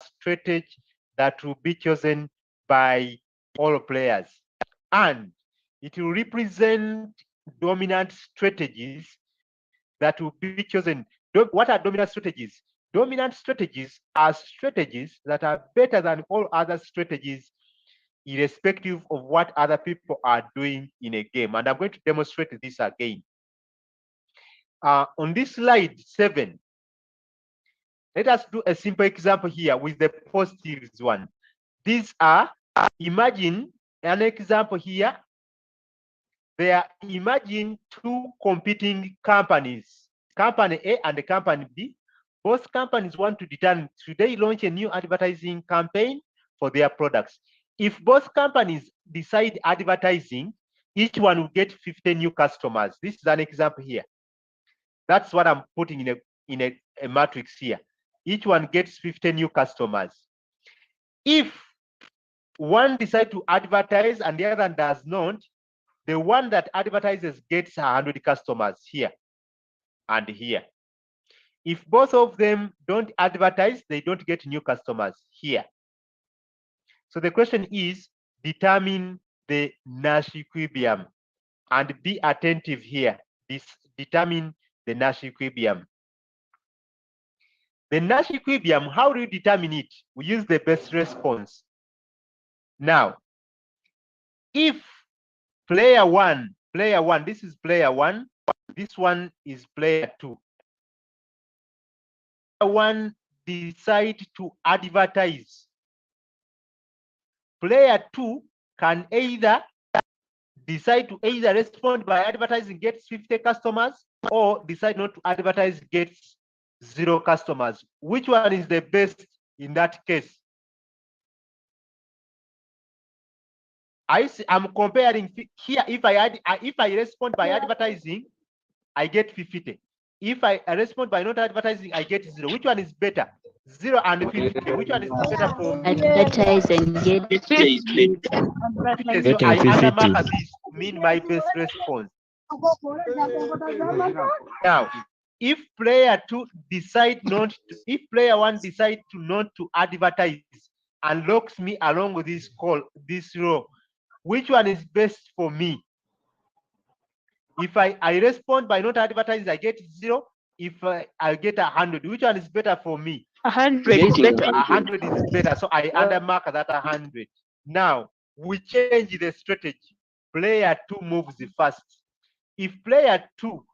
strategy that will be chosen by all players, and it will represent dominant strategies that will be chosen. What are dominant strategies? Dominant strategies are strategies that are better than all other strategies, irrespective of what other people are doing in a game. And I'm going to demonstrate this again. On this slide 7, let us do a simple example here with the positives one. These are, imagine an example here. They are, imagine two competing companies, company A and company B. Both companies want to determine, should they launch a new advertising campaign for their products? If both companies decide advertising, each one will get 50 new customers. This is an example here. That's what I'm putting in a matrix here. Each one gets 50 new customers. If one decides to advertise and the other does not, the one that advertises gets 100 customers here and here. If both of them don't advertise, they don't get new customers here. So the question is, determine the Nash equilibrium, and be attentive here. Determine the Nash equilibrium. The Nash equilibrium, how do you determine it? We use the best response. Now, if player one, this is player 1, this one is player 2. Player 1 decide to advertise. Player 2 can either decide to either respond by advertising, gets 50 customers, or decide not to advertise, gets 0 customers. Which one is the best in that case? I'm comparing here. If I respond by advertising, I get 50. If I respond by not advertising, I get 0. Which one is better? 0 and 50. Which one is better for me? Advertising, get 50. So I undermark this to mean my best response. Now, if player 2 decide not to, if player 1 decide to not to advertise and locks me along with this row, which one is best for me? If I respond by not advertising, I get 0. If I get 100, which one is better for me? 100 is better. 100 is better, so I undermark that 100. Now we change the strategy. Player 2 moves first. If player 2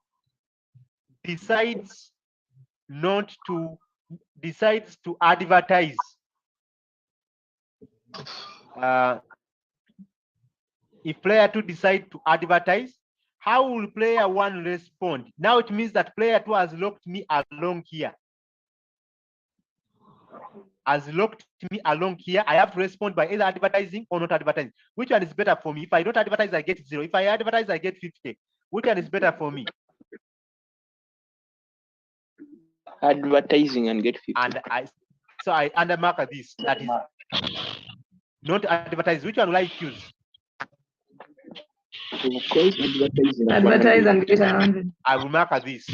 decides to advertise, if player 2 decides to advertise, how will player 1 respond? Now it means that player 2 has locked me along here. Has locked me along here. I have to respond by either advertising or not advertising. Which one is better for me? If I don't advertise, I get 0. If I advertise, I get 50. Which one is better for me? Advertising and get 50. And so I undermark this. That is not advertise. Which one will I choose? Of course, Advertise and get 100. I will mark this.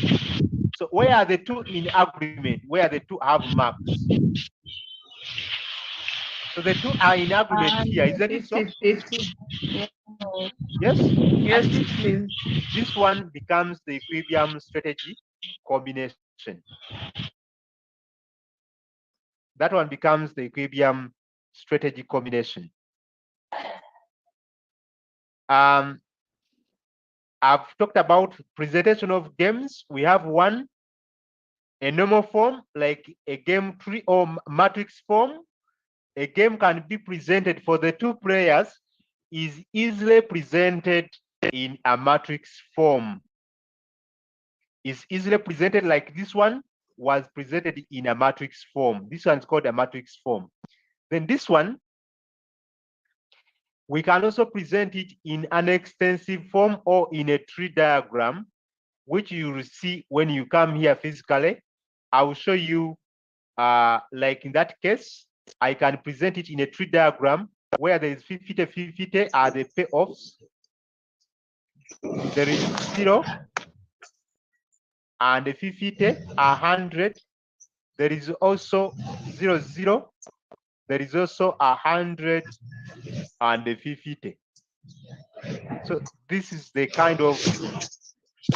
So where are the two in agreement? Where the two have marks? So the two are in agreement here, isn't it so? 50. Yes? Yes, please. This one becomes the equilibrium strategy combination. That one becomes the equilibrium strategy combination. I've talked about presentation of games. We have one, a normal form, like a game tree or matrix form. A game can be presented for the two players, is easily presented in a matrix form. Is easily presented like this one was presented in a matrix form. This one's called a matrix form. Then this one, we can also present it in an extensive form or in a tree diagram, which you will see when you come here physically. I will show you, like in that case, I can present it in a tree diagram where there is 50 are the payoffs. There is 0 and 50, 100. There is also 0, 0 there is also 150. So this is the kind of,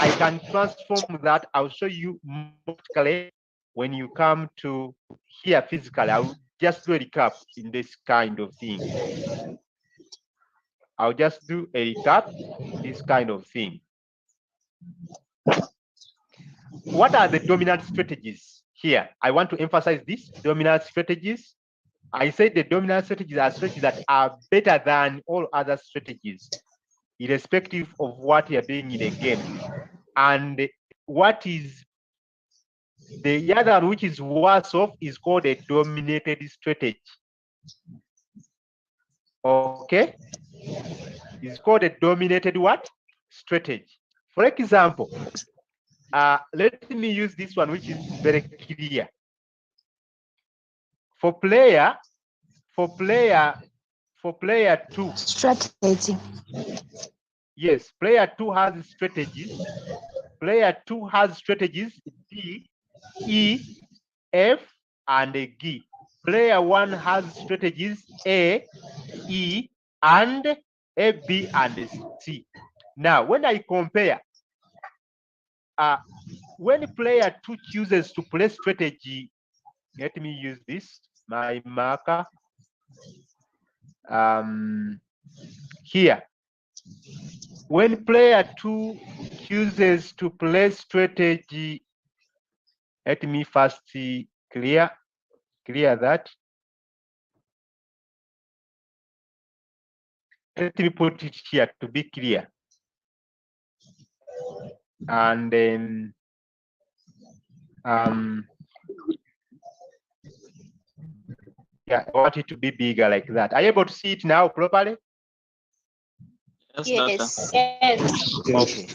I can transform that. I'll show you practically when you come to here physically. I'll just do a recap in this kind of thing. I'll just do a recap, this kind of thing. What are the dominant strategies here? I want to emphasize this, dominant strategies. I said the dominant strategies are strategies that are better than all other strategies, irrespective of what you're doing in a game. And what is the other one, which is worse off, is called a dominated strategy. Okay? It's called a dominated what? Strategy. For example, let me use this one, which is very clear. For player 2. Strategy. Yes, player 2 has strategies. Player 2 has strategies D, E, F, and G. Player 1 has strategies A, E, and A, B, and C. Now, when I compare, when player 2 chooses to play strategy, let me use this, my marker. Here, when player 2 chooses to play strategy, let me first clear that. Let me put it here to be clear. And then yeah, I want it to be bigger like that. Are you able to see it now properly? Yes. Okay.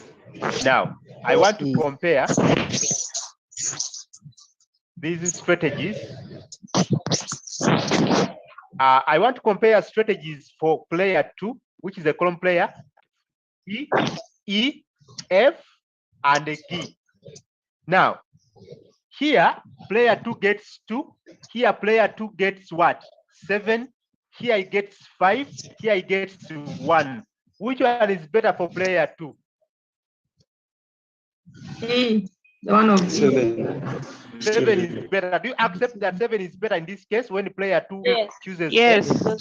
Now, I want to compare these strategies. I want to compare strategies for player 2, which is a column player, E, F, and G. Now, here, player 2 gets 2. Here, player 2 gets what? 7. Here, he gets 5. Here, he gets 1. Which one is better for player 2? The one of 7. 7 is better. Do you accept that 7 is better in this case when player 2 chooses Yes. A?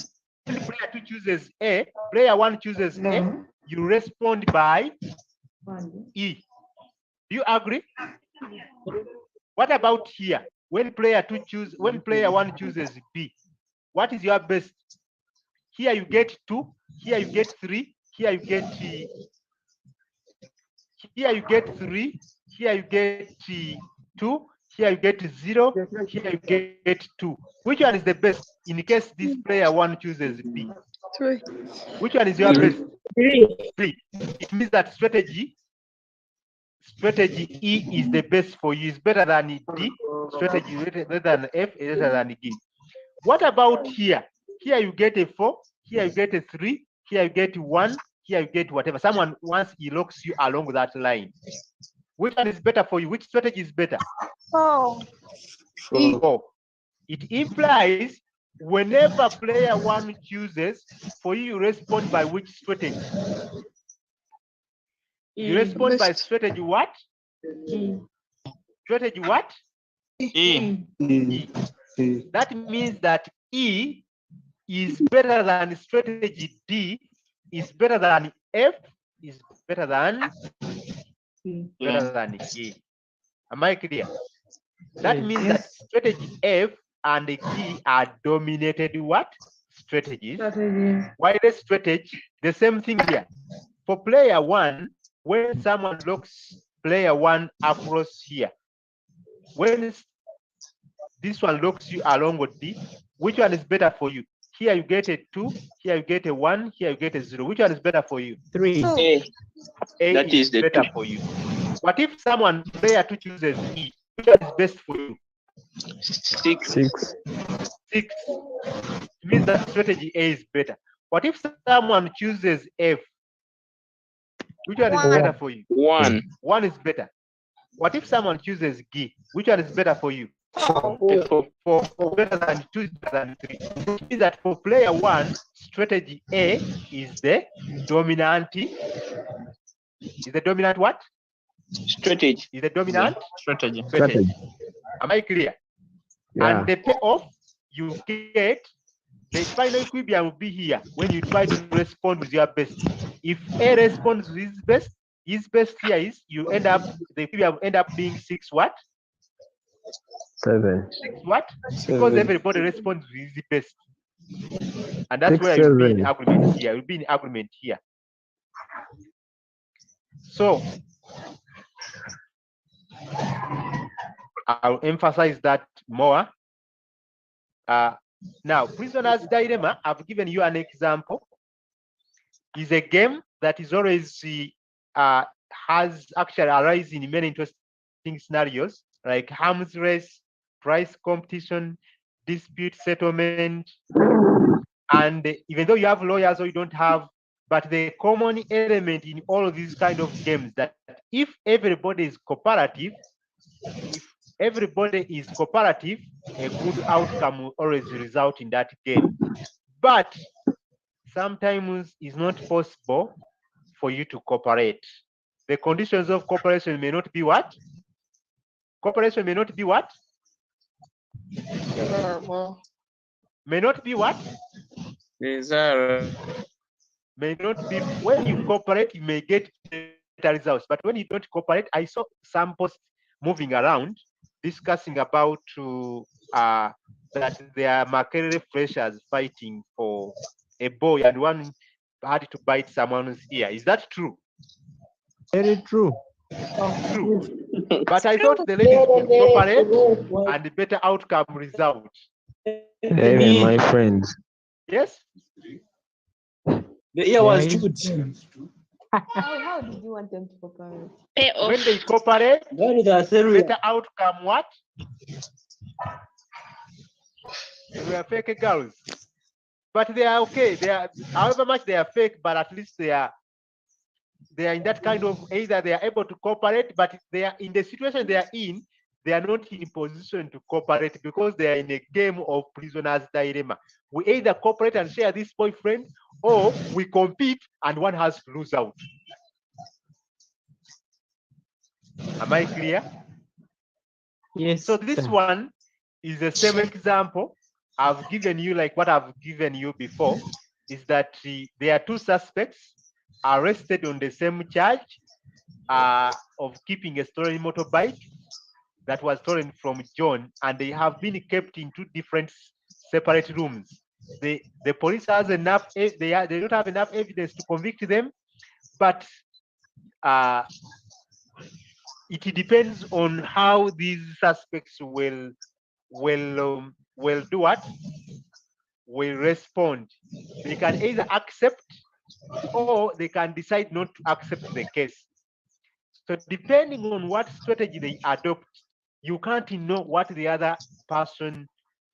When player 2 chooses A, player 1 chooses A, you respond by E. Do you agree? What about here? When player 1 chooses B, what is your best? Here you get 2, here you get 3, here you get 3, here you get 2, here you get 0, here you get 2. Which one is the best in case this player 1 chooses B? 3. Which one is your best? 3. 3. It means that strategy E is the best for you. It's better than D. Strategy better than F, better than G. What about here? Here you get a 4, here you get a 3, here you get 1, here you get whatever. Someone once he locks you along that line. Which one is better for you? Which strategy is better? 4. 4. It implies whenever player 1 chooses, for you respond by which strategy? You respond by strategy what? Strategy what? E. That means that E is better than strategy D, is better than F, is better than G. Am I clear? That means that strategy F and G are dominated what? Strategies. Why the strategy? The same thing here. For player 1, when someone locks player 1 across here, when this one locks you along with D, which one is better for you? Here you get a 2, here you get a 1, here you get a 0. Which one is better for you? 3. A That is the better 2. for you. What if someone player 2 chooses E? Which one is best for you? 6. 6. It means that strategy A is better. What if someone chooses F? Which one is better for you? 1. 1 is better. What if someone chooses G? Which one is better for you? For greater than 2 is greater than 3. Which means that for player 1, strategy A is the dominant. Is the dominant what? Strategy. Is the dominant Strategy. strategy. Am I clear? Yeah. And the payoff you get, the final equilibrium will be here when you try to respond with your best. If A responds with his best here is you end up, the equilibrium will end up being 6 what? 7. 6 what? Because everybody responds with his best. And that's 6, where you'll be in 7. agreement here. You'll be in agreement here. So I'll emphasize that more. Now, Prisoner's Dilemma, I've given you an example, is a game that is always has actually arisen in many interesting scenarios, like arms race, price competition, dispute settlement, and even though you have lawyers or you don't have, but the common element in all of these kind of games that if everybody is cooperative, a good outcome will always result in that game. But sometimes it's not possible for you to cooperate. The conditions of cooperation may not be what? Cooperation may not be what? May not be what? Desirable. May not be. When you cooperate, you may get better results. But when you don't cooperate, I saw some posts moving around discussing about that there are Makerere freshers fighting for a boy and one had to bite someone's ear. Is that true? Very true. True. But I thought the ladies could cooperate and better outcome result. Even my friends. Yes? The ear was Yeah, chewed. How did you want them to cooperate? When they cooperate, better outcome what? They are fake girls. But they are okay. They are, however much they are fake, but at least they are in that kind of, either they are able to cooperate, but they are in the situation they are in, they are not in position to cooperate because they are in a game of prisoner's dilemma. We either cooperate and share this boyfriend, or we compete and one has to lose out. Am I clear? Yes. So this one is the same example I've given you, like what I've given you before, is that there are 2 suspects arrested on the same charge of keeping a stolen motorbike that was stolen from John, and they have been kept in 2 different separate rooms. The police has enough, they don't have enough evidence to convict them, but it depends on how these suspects will do what? Will respond. They can either accept or they can decide not to accept the case. So depending on what strategy they adopt, you can't know what the other person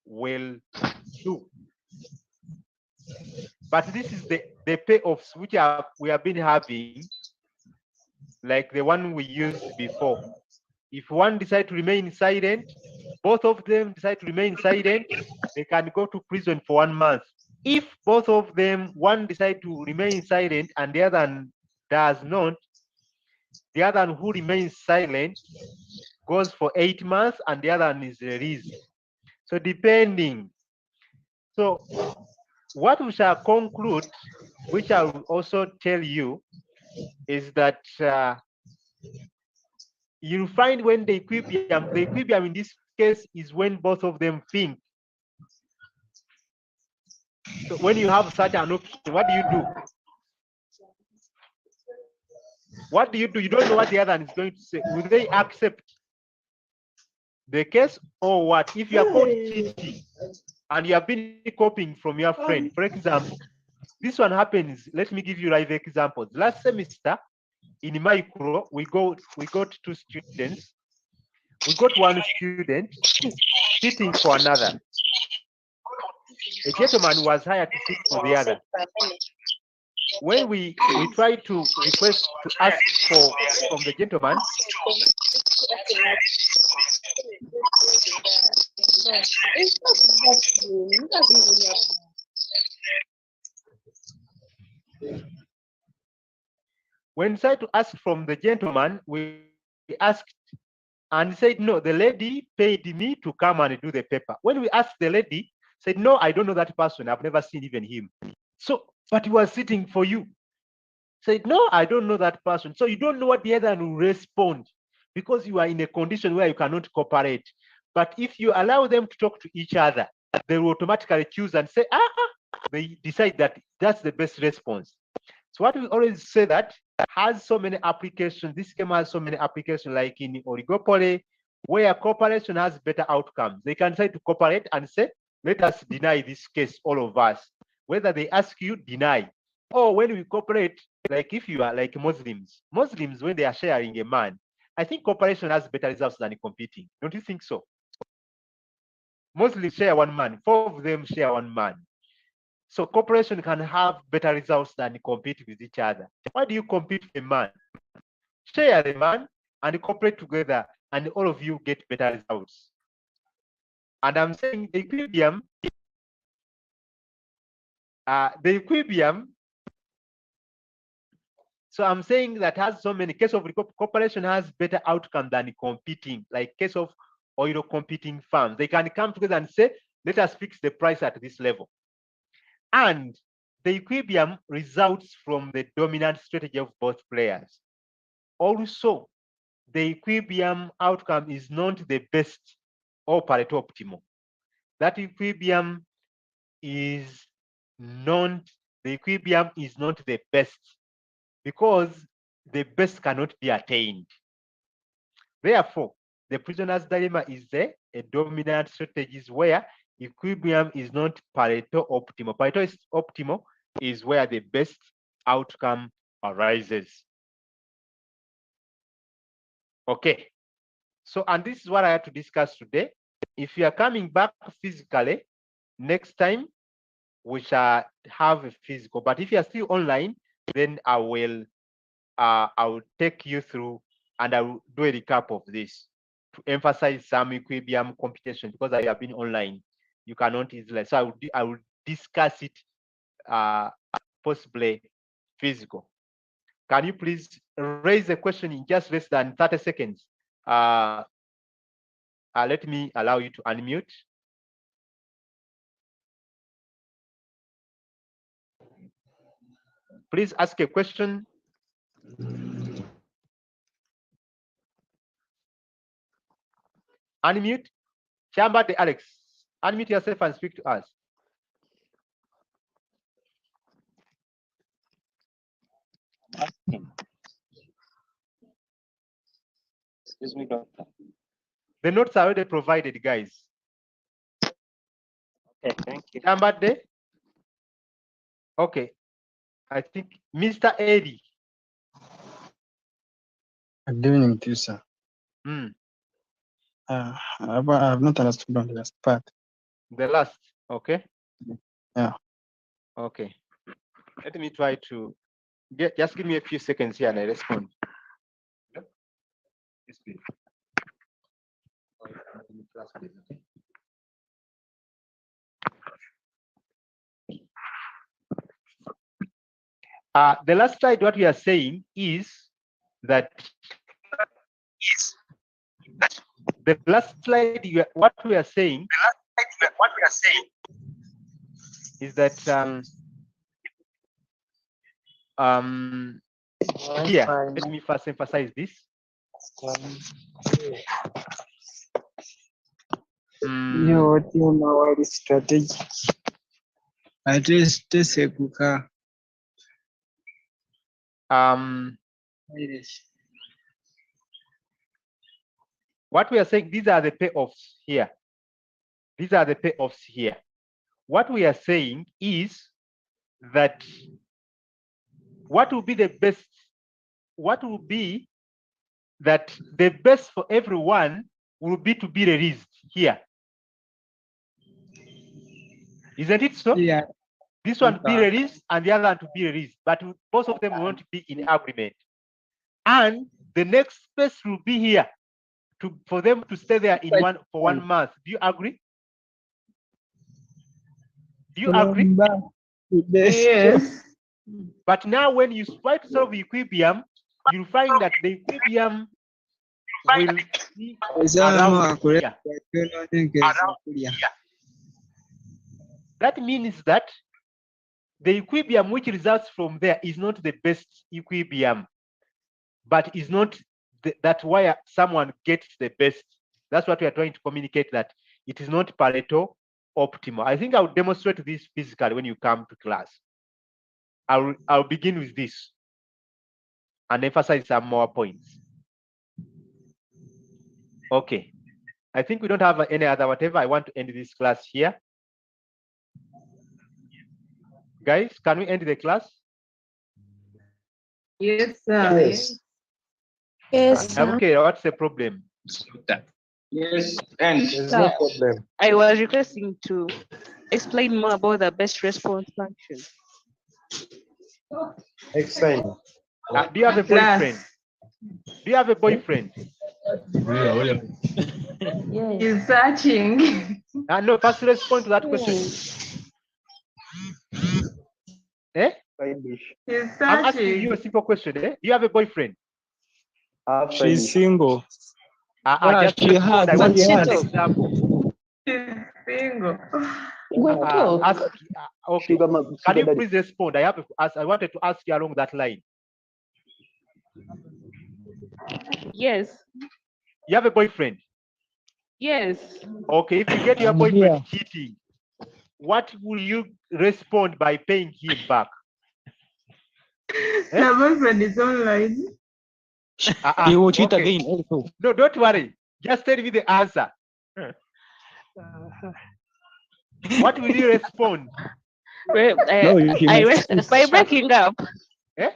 will do. But this is the payoffs which we have been having, like the one we used before. If one decides to remain silent, both of them decide to remain silent, they can go to prison for 1 month. If both of them, one decide to remain silent and the other does not, the other who remains silent goes for 8 months and the other is released. So depending. So what we shall conclude, which I will also tell you, is that you'll find when the equilibrium in this case is when both of them think. So when you have such an option, what do you do? What do you do? You don't know what the other is going to say. Will they accept the case or what? If you are caught cheating and you have been copying from your friend, for example, this one happens. Let me give you live examples. Last semester in micro, we got 2 students. We got 1 student sitting for another. A gentleman was hired to sit for the other. When we try to request to ask from the gentleman, It's not that you guys really When we tried to ask from the gentleman, we asked and he said, no, the lady paid me to come and do the paper. When we asked the lady, said, no, I don't know that person. I've never seen even him. So, but he was sitting for you. Said, no, I don't know that person. So you don't know what the other will respond because you are in a condition where you cannot cooperate. But if you allow them to talk to each other, they will automatically choose and say, they decide that that's the best response. So what we always say that has so many applications, this schema has so many applications like in oligopoly, where cooperation has better outcomes. They can decide to cooperate and say, let us deny this case, all of us. Whether they ask you, deny. Or when we cooperate, like if you are like Muslims, when they are sharing a man, I think cooperation has better results than competing. Don't you think so? Muslims share one man, 4 of them share one man. So cooperation can have better results than competing with each other. Why do you compete with a man? Share the man and cooperate together, and all of you get better results. And I'm saying the equilibrium, so I'm saying that has so many case of cooperation has better outcome than competing, like case of oil competing firms. They can come together and say, let us fix the price at this level. And the equilibrium results from the dominant strategy of both players. Also, the equilibrium outcome is not the best or Pareto optimal. That equilibrium is not, the equilibrium is not the best because the best cannot be attained. Therefore, the prisoner's dilemma is a dominant strategy where equilibrium is not Pareto optimal. Pareto is optimal is where the best outcome arises. Okay. So, and this is what I had to discuss today. If you are coming back physically, next time we shall have a physical. But if you are still online, then I will take you through and I will do a recap of this to emphasize some equilibrium computation because I have been online. You cannot easily. So I will discuss it possibly physical. Can you please raise a question in just less than 30 seconds? Let me allow you to unmute. Please ask a question. Unmute. Chamba de Alex. Unmute yourself and speak to us. Excuse me, doctor. The notes are already provided, guys. Okay, thank you. Chamba de. Okay. I think Mr. Eddie. Good evening to you, sir. I've not understood on the last part. The last, okay? Yeah. Okay. Let me try to just give me a few seconds here and I respond. The last slide, what we are saying is that the last slide, what we are saying is that here, let me first emphasize this. Strategy. What we are saying, these are the payoffs here. These are the payoffs here. What we are saying is that what will be the best, what will be that the best for everyone will be to be released here. Isn't it so? Yeah. This one to be released and the other one to be released, but both of them won't be in agreement. And the next space will be here for them to stay there in for 1 month. Do you agree? Do you agree? Yes. But now when you try to solve equilibrium, you'll find that the equilibrium will be around here. That means that the equilibrium which results from there is not the best equilibrium, but is not that why someone gets the best. That's what we are trying to communicate, that it is not Pareto optimal. I think I'll demonstrate this physically when you come to class. I'll begin with this and emphasize some more points. Okay. I think we don't have any other whatever. I want to end this class here. Guys, can we end the class? Yes, sir. Yes. Yes, sir. Okay, what's the problem? Yes, and There's no problem. I was requesting to explain more about the best response function. Explain. Do you have a boyfriend? Do you have a boyfriend? He's searching. No, first respond to that question. Eh? He's I'm asking you a searching. simple question. Eh? Do you have a boyfriend? She's single. I just she respond. has. I want to She give an has. example. He's single. Okay. Can you please respond? I wanted to ask you along that line. Yes. You have a boyfriend? Yes. Okay, if you get your I'm boyfriend cheating, what will you respond by paying him back? My boyfriend is online. He will cheat Okay. again also. No, don't worry. Just tell me the answer. What will you respond? By breaking up. Eh?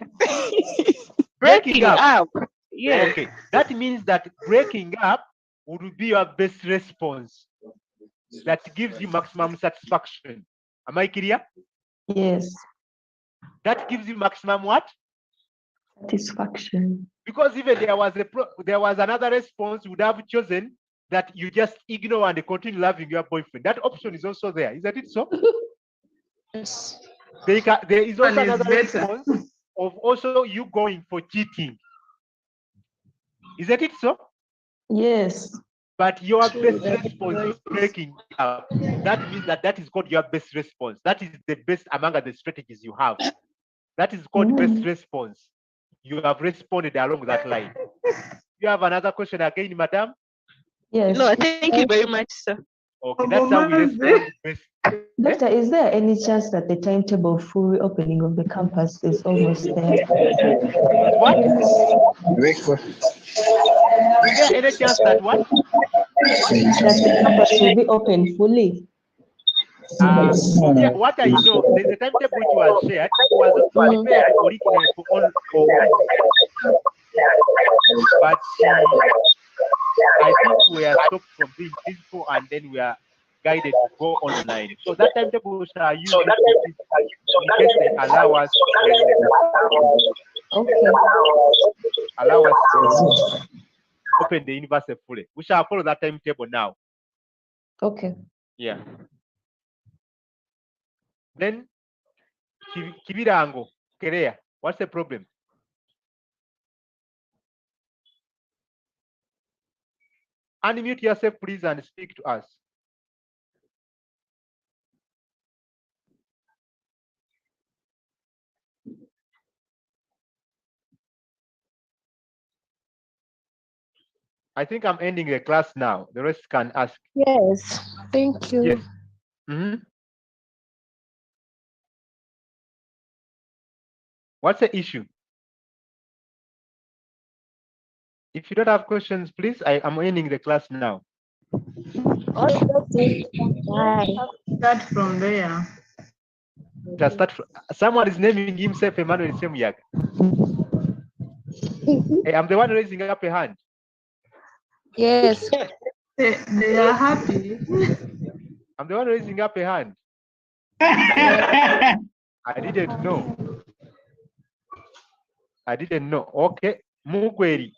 Breaking up. Yes. Okay, that means that breaking up would be your best response. That gives you maximum satisfaction. Am I clear? Yes, That gives you maximum what? satisfaction. Because even there was another response you would have chosen, that you just ignore and continue loving your boyfriend. That option is also there, isn't it so? Yes. There is also One is another better. response of also you going for cheating. Isn't it so? Yes, But your best response is breaking up. That means that is called your best response. That is the best among the strategies you have. That is called best response. You have responded along that line. You have another question again, madam? yes. No, thank you very much, sir. Okay, that's how we respond best. Doctor, is there any chance that the timetable for reopening of the campus is almost there? What? Is there any chance that what? That the campus will be open fully? Yeah, what I know, the timetable which was shared was prepared originally for all but I think we are stopped from being physical and then we are guided to go online. So that timetable shall use it in case they allow us to open the university fully. We shall follow that timetable now. Okay. Yeah. Then Kibirango, Kerea, what's the problem? Unmute yourself, please, and speak to us. I think I'm ending the class now. The rest can ask. Yes, thank you. Yes. Mm-hmm. What's the issue? If you don't have questions, please, I am ending the class now. Start from there. Just start. Someone is naming himself Emmanuel Semuyaga. Hey, I'm the one raising up a hand. Yes. They are happy. I'm the one raising up a hand. I didn't know. I didn't know. Okay. Mugweri.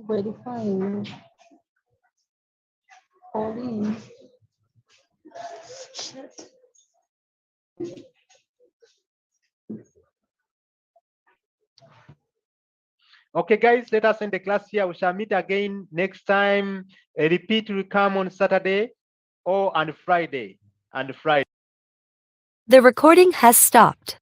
Verifying. Pauline. Okay, guys, let us end the class here. We shall meet again next time. A repeat will come on Saturday or on Friday. The recording has stopped.